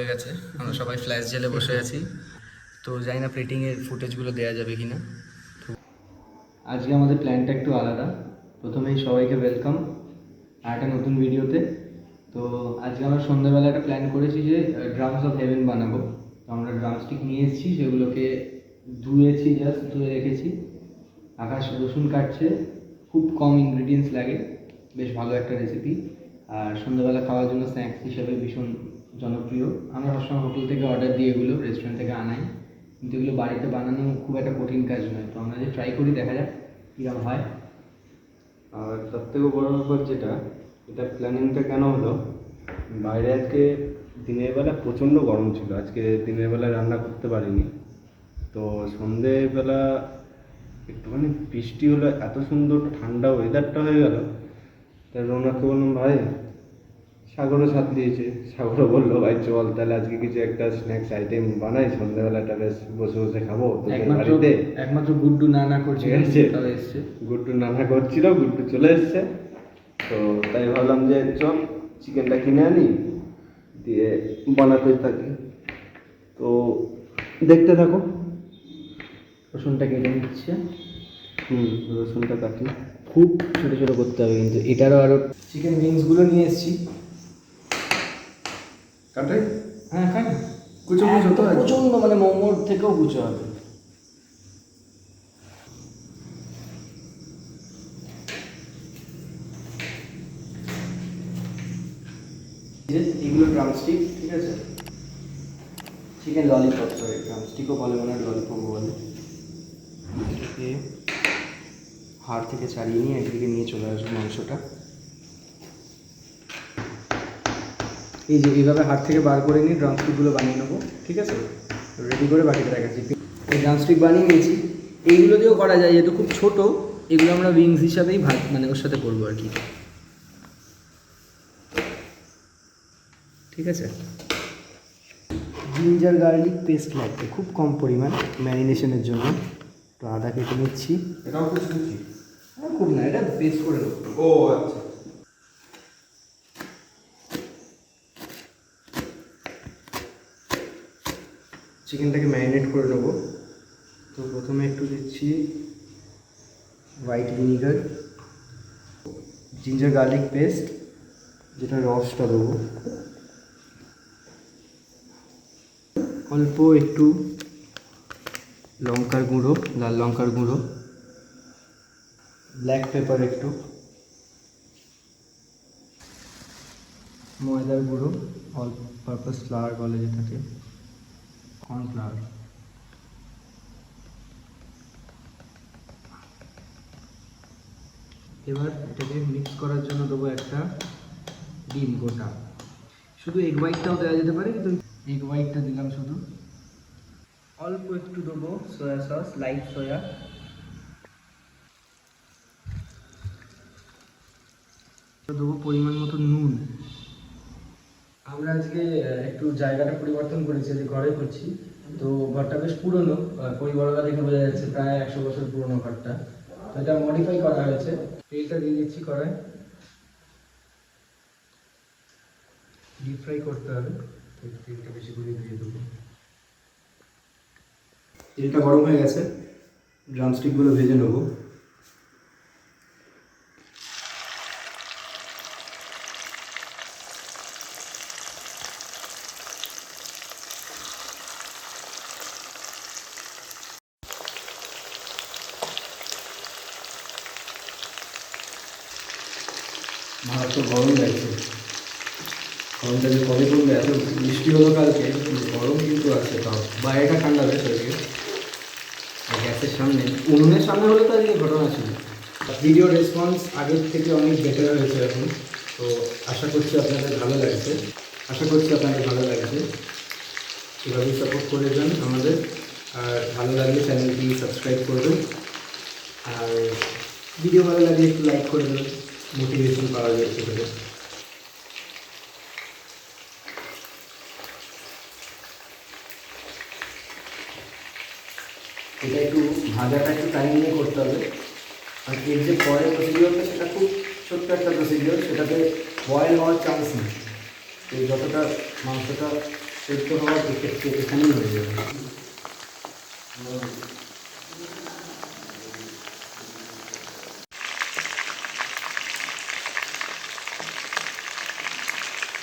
হয়ে গেছে, আমরা সবাই ফ্ল্যাশ জেলে বসে আছি। তো জানি না প্লেটিংয়ের ফুটেজগুলো দেওয়া যাবে কি না। তো আজকে আমাদের প্ল্যানটা একটু আলাদা। প্রথমেই সবাইকে ওয়েলকাম আর একটা নতুন ভিডিওতে। তো আজকে আমরা সন্ধ্যাবেলা একটা প্ল্যান করেছি যে ড্রামস অফ হেভেন বানাবো। তো আমরা ড্রামস্টিক নিয়ে এসেছি, সেগুলোকে ধুয়েছি, জাস্ট ধুয়ে রেখেছি। আকাশ রসুন কাটছে, খুব কম ইনগ্রিডিয়েন্টস লাগে, বেশ ভালো একটা রেসিপি। আর সন্ধ্যাবেলা খাওয়ার জন্য স্ন্যাক্স হিসেবে ভীষণ জনপ্রিয়। আমরা সবসময় হোটেল থেকে অর্ডার দিই, এগুলো রেস্টুরেন্ট থেকে আনাই, কিন্তু এগুলো বাড়িতে বানানো খুব একটা কঠিন কাজ নয়। তো আমরা যে ট্রাই করি, দেখা যাক কীরকম হয়। আর তার থেকেও বড় ব্যাপার যেটা, এটা প্ল্যানিংটা কেন হলো, বাইরে আজকে দিনের বেলা প্রচণ্ড গরম ছিল, আজকে দিনের বেলা রান্না করতে পারিনি। তো সন্ধেবেলা একটুখানি বৃষ্টি হলো, এত সুন্দর ঠান্ডা ওয়েদারটা হয়ে গেল। তাই রৌনককে বললাম, ভাই সাগরও সাথ দিয়েছে, সাগরও বললো ভাই চল তাহলে আজকে কিছু একটা স্ন্যাক্স আইটেম বানাই, সন্ধ্যাবেলাটা বেশ বসে বসে খাবো তোদের বাড়িতে। একমাত্র গুড্ডু নানা করছে, এসছে গুড্ডু নানা করছিল, গুড্ডু চলে এসছে। তো তাই ভাবলাম যে চল চিকেনটা কিনে আনি, দিয়ে বানাতে থাকি। তো দেখতে থাকো। রসুনটা কেটে নিচ্ছে। রসুনটা কাটি, খুব ছোটো ছোটো করতে হবে কিন্তু এটারও। আরও চিকেন উইংসগুলো নিয়ে এসেছি। কাটাই? হ্যাঁ খাই। কুচো কুচো তো প্রচণ্ড, মানে মোমোর থেকেও কুচো হবে। এগুলো ড্রামস্টিক, ঠিক আছে? চিকেন ললিপপ, সরি ড্রামস্টিকও বলে, মনে হয় ললিপপও বলে। এটাকে হাড় থেকে ছাড়িয়ে নিয়ে একদিকে নিয়ে চলে আসবো মাংসটা। এই যে এইভাবে হাড় থেকে বার করে নিয়ে ড্রামস্টিকগুলো বানিয়ে নেবো, ঠিক আছে? রেডি করে বাকিটা রাখাচ্ছি। এই ড্রামস্টিক বানিয়ে নিয়েছি। এইগুলো দিয়েও করা যায়, যেহেতু খুব ছোটো, এগুলো আমরা উইংস হিসাবেই মানে ওর সাথে করবো আর কি, ঠিক আছে? জিঞ্জার গার্লিক পেস্ট লাগবে খুব কম পরিমাণ ম্যারিনেশনের জন্য। তো আদা কেটে নিচ্ছি। এটাও কিছু কিছু? হ্যাঁ, খুব না, এটা পেস্ট করে নেবো। ও আচ্ছা। চিকেনটাকে ম্যারিনেট করে নেবো। তো প্রথমে একটু দিচ্ছি white vinegar, ginger garlic paste, যেটা রসটা দেবো, অল্প একটু লঙ্কার গুঁড়ো, লাল লঙ্কার গুঁড়ো, ব্ল্যাক পেপার একটু, ময়দার গুঁড়ো, অল পারপাস ফ্লাওয়ার বলে যেটাকে, কর্নফ্লাওয়ার। এবার এটাকে মিক্স করার জন্য দেবো একটা ডিম গোটা। শুধু এগ হোয়াইটটাও দেওয়া যেতে পারে, কিন্তু এগ হোয়াইটটা দিলাম শুধু। অল্প একটু দেবো সয়া সস, লাইট সয়া। দেবো পরিমাণ মতো নুন। আমরা আজকে একটু জায়গাটা পরিবর্তন করেছি, যে ঘরে করছি। তো ঘরটা বেশ পুরনো, পরিবর্তন দেখে বোঝা যাচ্ছে প্রায় 100 বছর পুরনো ঘরটা। তো এটা মডিফাই করা হয়েছে। তেলটা দিয়ে দিচ্ছি কড়াই, ডিপ ফ্রাই করতে হবে। তেলটা বেশি করে দিয়ে দেবো। তেলটা গরম হয়ে গেছে, ড্রামস্টিকগুলো ভেজে নেবো। ভাত তো গরম লাগছে, গরমটা যে কবে করবে, এত বৃষ্টি হলো কালকে, গরম কিন্তু আছে। তাও বাইরেটা ঠান্ডা বেশ হয়েছে। আর গ্যাসের সামনে, উনুনের সামনে হলে তো আজকে ঘটনা ছিল। ভিডিও রেসপন্স আগের থেকে অনেক বেটার হয়েছে এখন। তো আশা করছি আপনাদের ভালো লাগছে, এভাবেই সাপোর্ট করে যান আমাদের। আর ভালো লাগলে চ্যানেলটি সাবস্ক্রাইব করবেন, আর ভিডিও ভালো লাগলে একটু লাইক করে দেবেন, মোটিভেশন পাওয়া যায় সেভাবে। এটা একটু ভাজাটা একটু টাইম নিয়ে করতে হবে। আর এর যে পরের প্রসিডিওরটা, সেটা খুব ছোট্ট একটা প্রসিডিওর, সেটাতে বয়েল হওয়ার চান্স নেই। তো যতটা মাংসটা সেদ্ধ হওয়ার এক্ষেত্রে এখানেই হয়ে যাবে।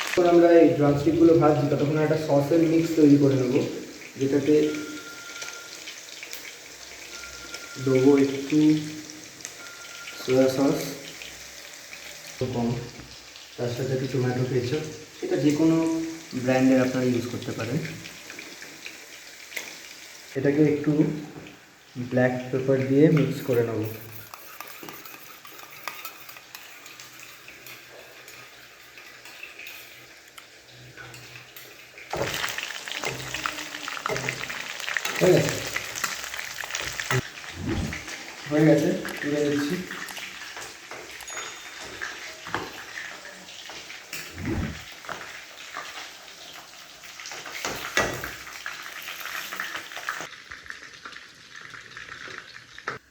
এখন আমরা এই ড্রামস্টিকগুলো ভাজছি, ততক্ষণ একটা সসের মিক্স তৈরি করে নেবো, যেটাতে দেবো একটু সোয়া সস কম, তার সাথে একটু টমেটো কেচাপ, এটা যে কোনো ব্র্যান্ডের আপনারা ইউজ করতে পারেন। এটাকে একটু ব্ল্যাক পেপার দিয়ে মিক্স করে নেব। হয়ে গেছে, হয়ে গেছে, তুলে দিচ্ছি।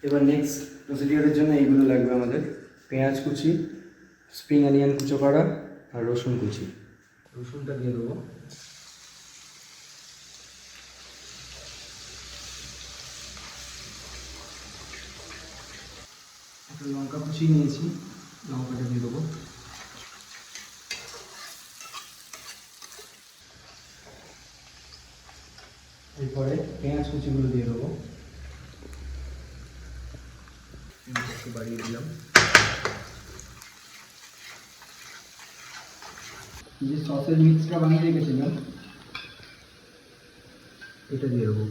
এবার নেক্সট প্রসিডিওরের জন্য এইগুলো লাগবে আমাদের: পেঁয়াজ কুচি, স্প্রিং অনিয়ন কুচো করা, আর রসুন কুচি। রসুনটা দিয়ে দেবো। একটা লঙ্কা কুচি নিয়েছি, লঙ্কাটা দিয়ে দেবো। এরপরে পেঁয়াজ কুচিগুলো দিয়ে দেবো, একটু বাড়িয়ে দিলাম। যে সসের মিক্সটা বানিয়ে রেখেছিলাম এটা দিয়ে দেবো।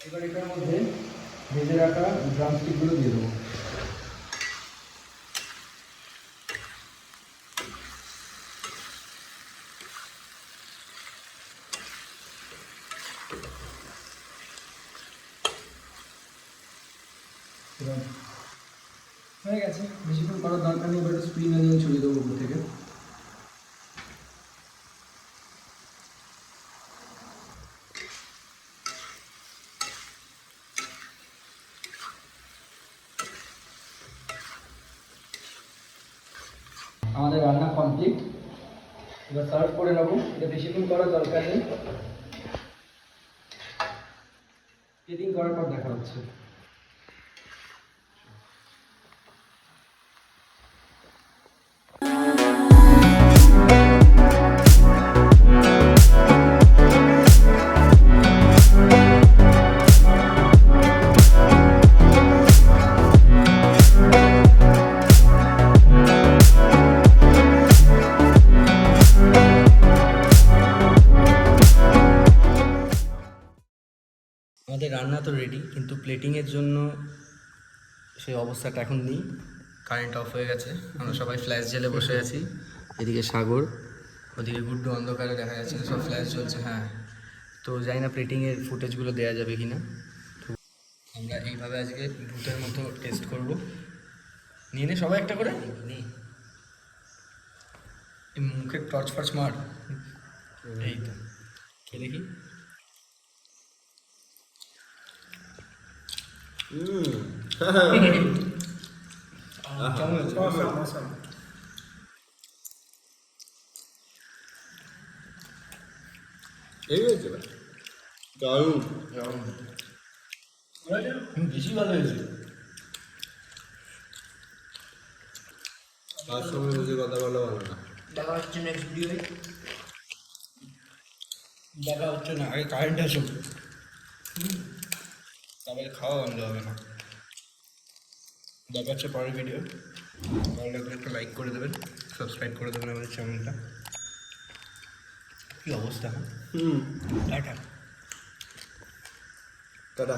এবার এটার মধ্যে ভেজে রাখা ড্রামস্টিকগুলো দিয়ে দেবো। হয়ে গেছে, বেশিক্ষণ করার দরকার নেই। এবার স্প্রিং অনিয়ন ছড়িয়ে দেবো উপর থেকে। আমাদের রান্না কমপ্লিট, এবার সার্ভ করে নেবো। এটা বেশিক্ষণ করার দরকার নেই, এদিন করার পর দেখা হচ্ছে। আমাদের রান্না তো রেডি, কিন্তু প্লেটিংয়ের জন্য সেই অবস্থাটা এখন নেই। কারেন্ট অফ হয়ে গেছে, আমরা সবাই ফ্ল্যাশ জেলে বসে আছি। এদিকে সাগর, ওদিকে গুড্ডু অন্ধকারে দেখা যাচ্ছে সব ফ্ল্যাশ জ্বলছে। হ্যাঁ, তো জানি না প্লেটিংয়ের ফুটেজগুলো দেওয়া যাবে কি না। তো আমরা এইভাবে আজকে ভূতের মতো টেস্ট করব। নিয়ে নে সবাই একটা করে, এই মুখে টর্চ ফর্চ মার। এই তো কে দেখি। কেমন আছে? এই হয়েছে দারুণ, বেশি ভালো হয়েছে। তার সঙ্গে বেশি কথা বলা ভালো না। দেখা হচ্ছে নেক্সট ভিডিওতে। দেখা হচ্ছে না, আগে কারেন্ট আসুক, তারপরে খাওয়া বন্ধ হবে না। দেখা হচ্ছে পরের ভিডিও। ভালো লাগলে একটা লাইক করে দেবেন, সাবস্ক্রাইব করে দেবেন আমাদের চ্যানেলটা। কী অবস্থা! Tata tata.